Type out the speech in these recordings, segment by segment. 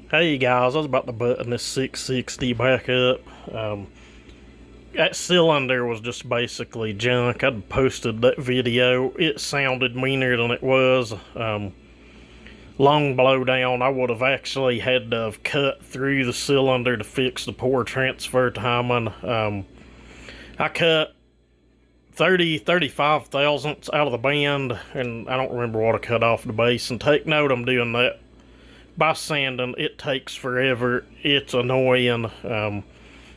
Hey guys, I was about to button this 660 back up. That cylinder was just basically junk. I'd posted that video. It sounded meaner than it was. Long blowdown, I would have actually had to have cut through the cylinder to fix the poor transfer timing. I cut 35 thousandths out of the band, and I don't remember what I cut off the base. And take note, I'm doing that by sanding. It takes forever. It's annoying.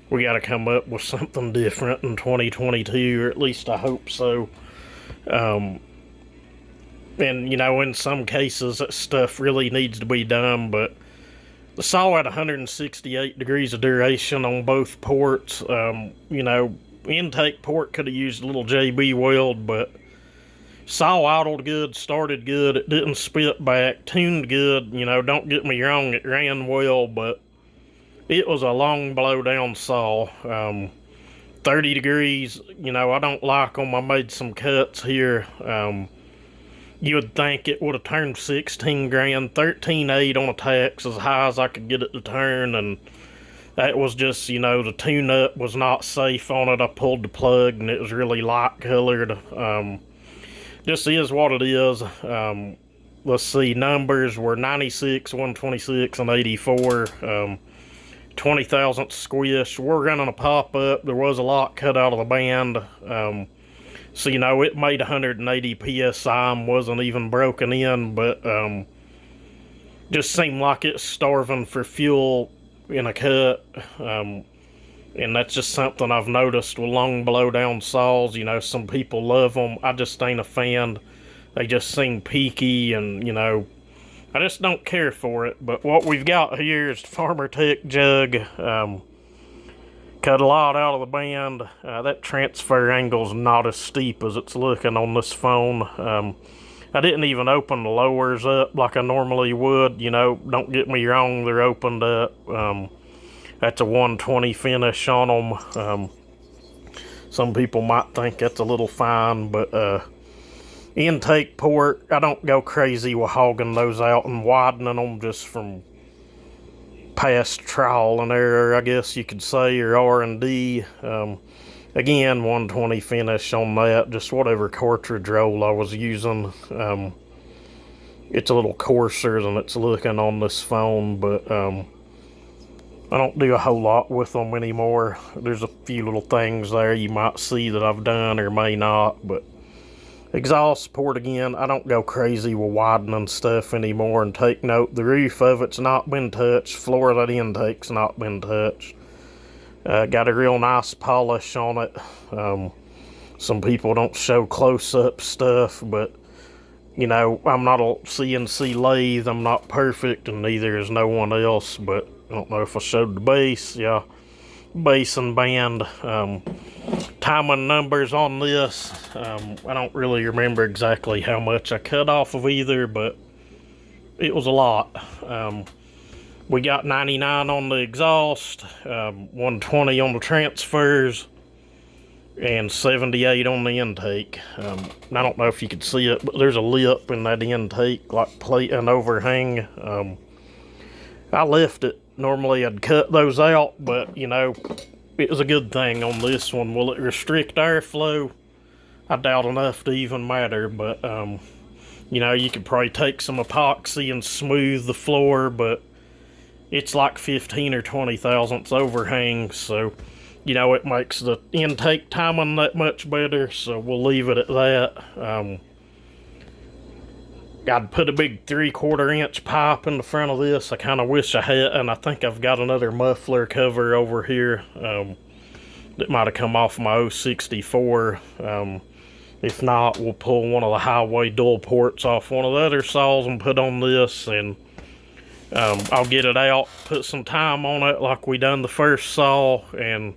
We got to come up with something different in 2022, or at least I hope so. And in some cases that stuff really needs to be done, but the saw had 168 degrees of duration on both ports. Intake port could have used a little JB weld, but saw idled good, started good, it didn't spit back, tuned good. Don't get me wrong, it ran well, but it was a long blowdown saw. 30 degrees, I don't like them. I made some cuts here. You would think it would have turned 16 grand, 13.8 on a tax, as high as I could get it to turn, and that was just, the tune-up was not safe on it. I pulled the plug and it was really light colored. Just is what it is. Let's see, numbers were 96, 126, and 84. 20 thousandths squish. We're running a pop-up. There was a lot cut out of the band. So, it made 180 psi and wasn't even broken in, but just seemed like it's starving for fuel in a cut. And that's just something I've noticed with long blowdown saws. Some people love them. I just ain't a fan. They just seem peaky, and, I just don't care for it. But what we've got here is the Farmer Tech jug. Cut a lot out of the band. That transfer angle's not as steep as it's looking on this phone. I didn't even open the lowers up like I normally would. Don't get me wrong, they're opened up. That's a 120 finish on them. Some people might think that's a little fine, but intake port, I don't go crazy with hogging those out and widening them just from past trial and error, I guess you could say, or R&D. Again, 120 finish on that, just whatever cartridge roll I was using. It's a little coarser than it's looking on this phone, but I don't do a whole lot with them anymore. There's a few little things there you might see that I've done or may not, but exhaust port again, I don't go crazy with widening stuff anymore. And take note, the roof of it's not been touched, floor of that intake's not been touched. Got a real nice polish on it. Some people don't show close-up stuff, but I'm not a CNC lathe. I'm not perfect, and neither is no one else, but I don't know if I showed the base. Yeah, base and band. Timing numbers on this. I don't really remember exactly how much I cut off of either, but it was a lot. We got 99 on the exhaust, 120 on the transfers, and 78 on the intake. I don't know if you could see it, but there's a lip in that intake, like plate and overhang. I left it. Normally I'd cut those out, but it was a good thing on this one. Will it restrict airflow? I doubt enough to even matter, but you could probably take some epoxy and smooth the floor, but it's like 15 or 20 thousandths overhang, so it makes the intake timing that much better, so we'll leave it at that. I'd put a big 3/4 inch pipe in the front of this. I kind of wish I had, and I think I've got another muffler cover over here that might have come off my 064. If not, we'll pull one of the highway dual ports off one of the other saws and put on this, and I'll get it out, put some time on it like we done the first saw, and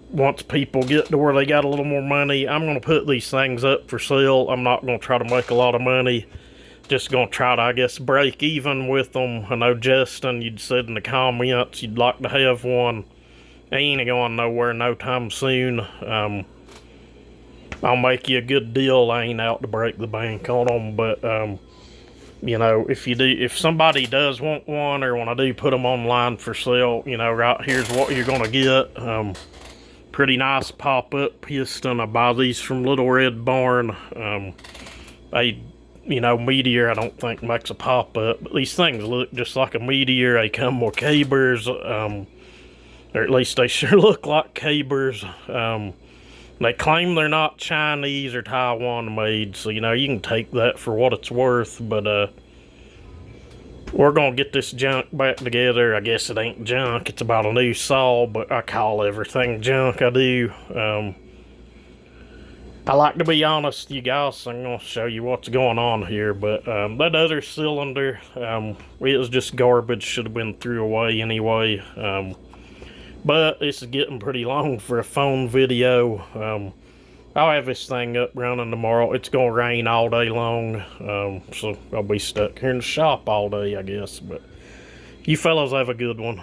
once people get to where they got a little more money, I'm going to put these things up for sale. I'm not going to try to make a lot of money. Just going to try to, I guess, break even with them. I know, Justin, you'd said in the comments you'd like to have one. I ain't going nowhere no time soon. I'll make you a good deal. I ain't out to break the bank on them, but you know, if somebody does want one, or when I do put them online for sale, you know, right here's what you're gonna get. Pretty nice pop-up piston. I buy these from Little Red Barn. You know, Meteor I don't think makes a pop-up, but these things look just like a Meteor. They come with cabers, or at least they sure look like cabers. They claim they're not Chinese or Taiwan made, so, you know, you can take that for what it's worth, but, we're gonna get this junk back together. I guess it ain't junk, it's about a new saw, but I call everything junk I do. I like to be honest, you guys, so I'm gonna show you what's going on here, but, that other cylinder, it was just garbage, should have been threw away anyway. But this is getting pretty long for a phone video. I'll have this thing up running tomorrow. It's gonna rain all day long, so I'll be stuck here in the shop all day, I guess. But you fellas have a good one.